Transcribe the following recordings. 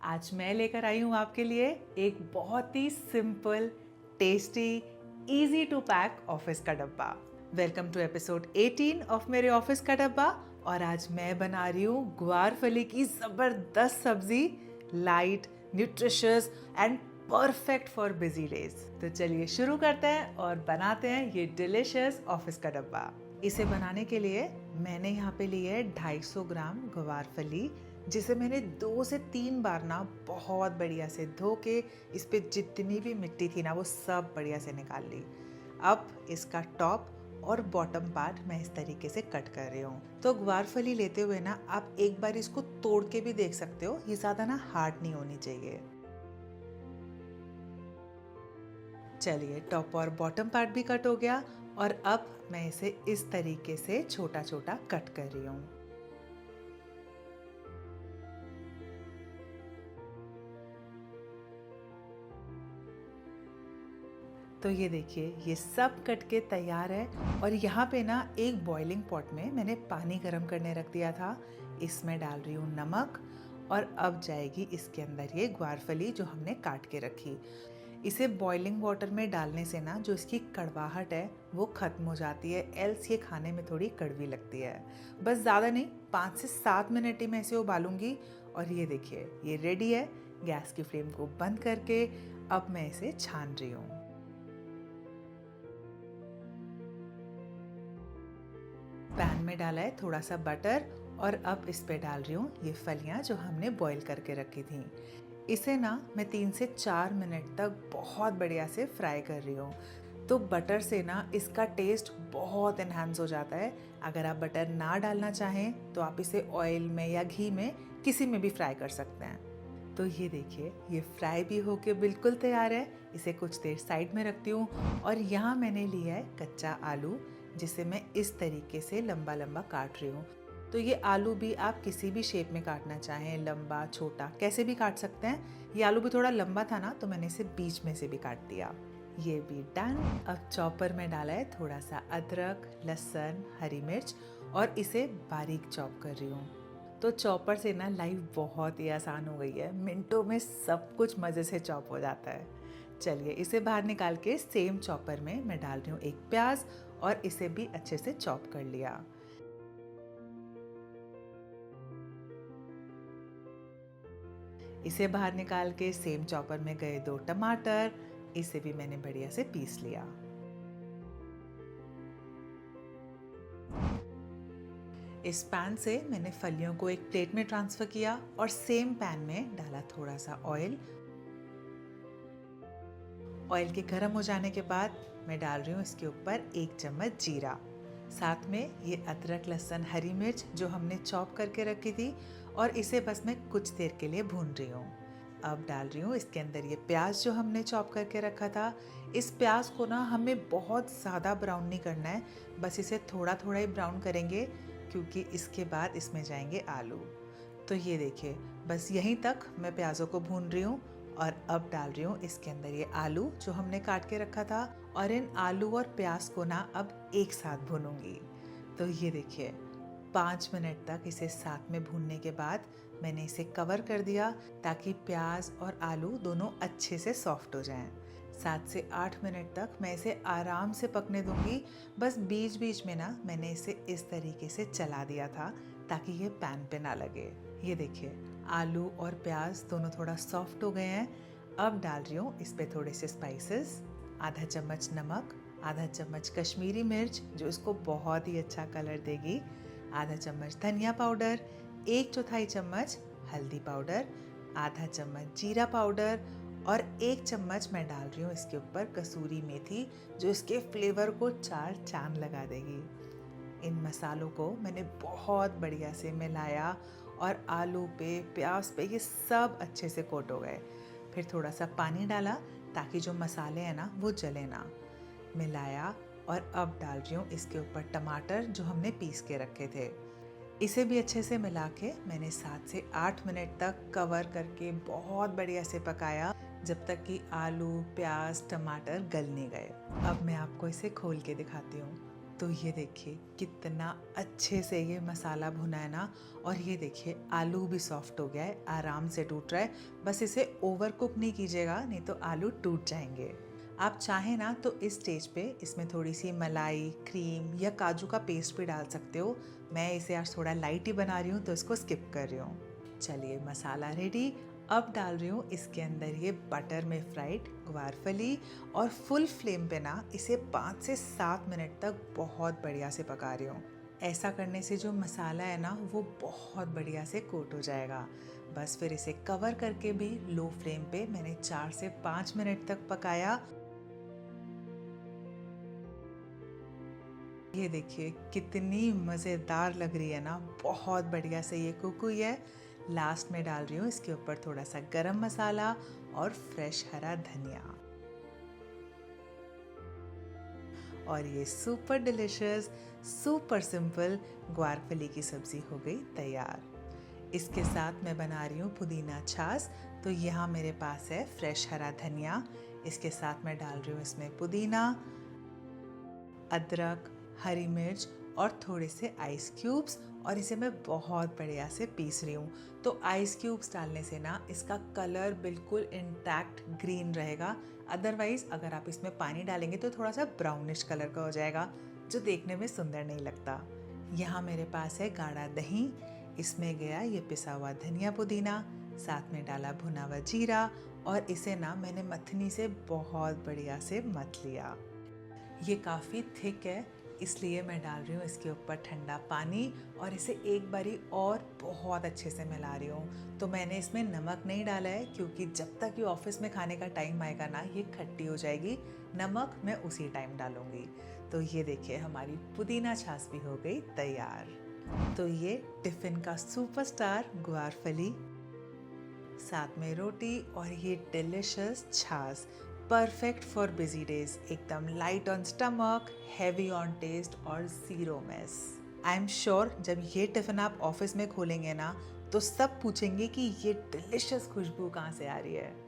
आज मैं लेकर आई हूँ आपके लिए एक बहुत ही simple, tasty, easy to pack office का डब्बा। वेलकम टू एपिसोड 18 ऑफ मेरे ऑफिस का डब्बा। और आज मैं बना रही हूँ ग्वारफली की जबरदस्त सब्जी, light, nutritious and perfect for busy days. तो चलिए शुरू करते हैं और बनाते हैं ये डिलिशियस ऑफिस का डब्बा। इसे बनाने के लिए मैंने यहाँ पे ली है 250 ग्राम ग्वारफली, जिसे मैंने 2 से 3 बार ना बहुत बढ़िया से धो के इस पे जितनी भी मिट्टी थी ना वो सब बढ़िया से निकाल ली। अब इसका टॉप और बॉटम पार्ट मैं इस तरीके से कट कर रही हूँ। तो ग्वारफली लेते हुए ना आप एक बार इसको तोड़ के भी देख सकते हो, ये ज्यादा ना हार्ड नहीं होनी चाहिए। चलिए टॉप और बॉटम पार्ट भी कट हो गया और अब मैं इसे इस तरीके से छोटा छोटा कट कर रही हूँ। तो ये देखिए ये सब कट के तैयार है और यहाँ पे ना एक बॉइलिंग पॉट में मैंने पानी गर्म करने रख दिया था। इसमें डाल रही हूँ नमक और अब जाएगी इसके अंदर ये ग्वारफली जो हमने काट के रखी। इसे बॉइलिंग वाटर में डालने से ना जो इसकी कड़वाहट है वो खत्म हो जाती है, एल्स ये खाने में थोड़ी कड़वी लगती है। बस ज़्यादा नहीं, 5 से 7 मिनट ही मैं इसे उबालूंगी। और ये देखिए ये रेडी है। गैस की फ्लेम को बंद करके अब मैं इसे छान रही हूँ। पैन में डाला है थोड़ा सा बटर और अब इस पे डाल रही हूँ ये फलियाँ जो हमने बॉईल करके रखी थी। इसे ना मैं 3 से 4 मिनट तक बहुत बढ़िया से फ्राई कर रही हूँ। तो बटर से ना इसका टेस्ट बहुत इन्हांस हो जाता है। अगर आप बटर ना डालना चाहें तो आप इसे ऑयल में या घी में किसी में भी फ्राई कर सकते हैं। तो ये देखिए ये फ्राई भी होके बिल्कुल तैयार है। इसे कुछ देर साइड में रखती हूँ और यहाँ मैंने लिया है कच्चा आलू, जिसे मैं इस तरीके से लंबा लंबा काट रही हूँ। तो ये आलू भी आप किसी भी शेप में काटना चाहें, लंबा छोटा कैसे भी काट सकते हैं। ये आलू भी थोड़ा लंबा था ना तो मैंने इसे बीच में से भी काट दिया। ये भी डन। अब चॉपर में डाला है थोड़ा सा अदरक, लहसुन, हरी मिर्च और इसे बारीक चॉप कर रही हूँ। तो चॉपर से ना लाइफ बहुत ही आसान हो गई है, मिनटों में सब कुछ मज़े से चॉप हो जाता है। चलिए इसे बाहर निकाल के सेम चॉपर में मैं डाल रही हूँ एक प्याज और इसे भी अच्छे से चॉप कर लिया। इसे बाहर निकाल के सेम चॉपर में गए 2 टमाटर, इसे भी मैंने बढ़िया से पीस लिया। इस पैन से मैंने फलियों को एक प्लेट में ट्रांसफर किया और सेम पैन में डाला थोड़ा सा ऑयल। ऑयल के गर्म हो जाने के बाद मैं डाल रही हूँ इसके ऊपर 1 चम्मच जीरा, साथ में ये अदरक, लहसुन, हरी मिर्च जो हमने चॉप करके रखी थी और इसे बस मैं कुछ देर के लिए भून रही हूँ। अब डाल रही हूँ इसके अंदर ये प्याज जो हमने चॉप करके रखा था। इस प्याज को ना हमें बहुत ज़्यादा ब्राउन नहीं करना है, बस इसे थोड़ा थोड़ा ही ब्राउन करेंगे क्योंकि इसके बाद इसमें जाएंगे आलू। तो ये देखिए बस यहीं तक मैं प्याज़ों को भून रही हूँ और अब डाल रही हूँ इसके अंदर ये आलू जो हमने काट के रखा था और इन आलू और प्याज को ना अब एक साथ भूनूंगी। तो ये देखिए 5 मिनट तक इसे साथ में भूनने के बाद मैंने इसे कवर कर दिया ताकि प्याज और आलू दोनों अच्छे से सॉफ्ट हो जाएं। 7 से 8 मिनट तक मैं इसे आराम से पकने दूंगी। बस बीच बीच में ना मैंने इसे इस तरीके से चला दिया था ताकि ये पैन पे ना लगे। ये देखिए आलू और प्याज दोनों थोड़ा सॉफ्ट हो गए हैं। अब डाल रही हूँ इस पे थोड़े से स्पाइसेस, आधा चम्मच नमक, आधा चम्मच कश्मीरी मिर्च जो इसको बहुत ही अच्छा कलर देगी, आधा चम्मच धनिया पाउडर, 1/4 चम्मच हल्दी पाउडर, आधा चम्मच जीरा पाउडर और 1 चम्मच मैं डाल रही हूँ इसके ऊपर कसूरी मेथी जो इसके फ्लेवर को 4 चांद लगा देगी। इन मसालों को मैंने बहुत बढ़िया से मिलाया और आलू पे, प्याज पे ये सब अच्छे से कोट हो गए। फिर थोड़ा सा पानी डाला ताकि जो मसाले हैं ना वो जले ना। मिलाया और अब डाल रही हूँ इसके ऊपर टमाटर जो हमने पीस के रखे थे। इसे भी अच्छे से मिला के मैंने 7 से 8 मिनट तक कवर करके बहुत बढ़िया से पकाया जब तक कि आलू, प्याज, टमाटर गल नहीं गए। अब मैं आपको इसे खोल के दिखाती हूँ। तो ये देखिए कितना अच्छे से ये मसाला भुना है ना, और ये देखिए आलू भी सॉफ्ट हो गया है, आराम से टूट रहा है। बस इसे ओवर कुक नहीं कीजिएगा, नहीं तो आलू टूट जाएंगे। आप चाहें ना तो इस स्टेज पे इसमें थोड़ी सी मलाई, क्रीम या काजू का पेस्ट भी डाल सकते हो। मैं इसे आज थोड़ा लाइट ही बना रही हूँ तो इसको स्किप कर रही हूँ। चलिए मसाला रेडी। अब डाल रही हूँ इसके अंदर ये बटर में फ्राइड ग्वारफली, और फुल फ्लेम पे ना इसे 5 से 7 मिनट तक बहुत बढ़िया से पका रही हूँ। ऐसा करने से जो मसाला है ना वो बहुत बढ़िया से कोट हो जाएगा। बस फिर इसे कवर करके भी लो फ्लेम पे मैंने 4 से 5 मिनट तक पकाया। ये देखिए कितनी मज़ेदार लग रही है ना, बहुत बढ़िया से ये कुक हुई है। लास्ट में डाल रही हूँ इसके ऊपर थोड़ा सा गरम मसाला और फ्रेश हरा धनिया, और ये सुपर डिलिशियस, सुपर सिंपल ग्वारफली की सब्ज़ी हो गई तैयार। इसके साथ मैं बना रही हूँ पुदीना छाछ। तो यहाँ मेरे पास है फ्रेश हरा धनिया, इसके साथ मैं डाल रही हूँ इसमें पुदीना, अदरक, हरी मिर्च और थोड़े से आइस क्यूब्स, और इसे मैं बहुत बढ़िया से पीस रही हूँ। तो आइस क्यूब्स डालने से ना इसका कलर बिल्कुल इंटैक्ट ग्रीन रहेगा। अदरवाइज़ अगर आप इसमें पानी डालेंगे तो थोड़ा सा ब्राउनिश कलर का हो जाएगा, जो देखने में सुंदर नहीं लगता। यहाँ मेरे पास है गाढ़ा दही, इसमें गया ये पिसा हुआ धनिया पुदीना, साथ में डाला भुना हुआ जीरा, और इसे ना मैंने मथनी से बहुत बढ़िया से मथ लिया। ये काफ़ी थिक है, इसलिए मैं डाल रही हूँ इसके ऊपर ठंडा पानी, और इसे एक बारी और बहुत अच्छे से मिला रही हूँ। तो मैंने इसमें नमक नहीं डाला है, क्योंकि जब तक ये ऑफिस में खाने का टाइम आएगा ना ये खट्टी हो जाएगी। नमक मैं उसी टाइम डालूँगी। तो ये देखिए हमारी पुदीना छाछ भी हो गई तैयार। तो ये टिफ़िन का सुपरस्टार ग्वारफली, साथ में रोटी और ये डिलिशियस छाछ, परफेक्ट फॉर बिजी डेज। एकदम light on stomach, heavy on taste और zero mess. I am sure जब ये टिफ़िन आप ऑफिस में खोलेंगे ना तो सब पूछेंगे कि ये डिलिशियस खुशबू कहाँ से आ रही है।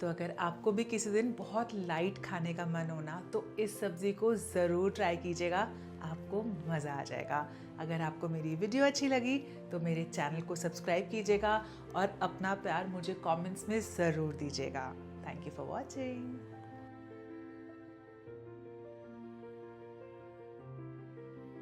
तो अगर आपको भी किसी दिन बहुत लाइट खाने का मन हो ना तो इस सब्ज़ी को ज़रूर ट्राई कीजिएगा, आपको मज़ा आ जाएगा। अगर आपको मेरी वीडियो अच्छी लगी तो मेरे चैनल को सब्सक्राइब कीजिएगा, और अपना प्यार मुझे कमेंट्स में ज़रूर दीजिएगा। Thank you for watching.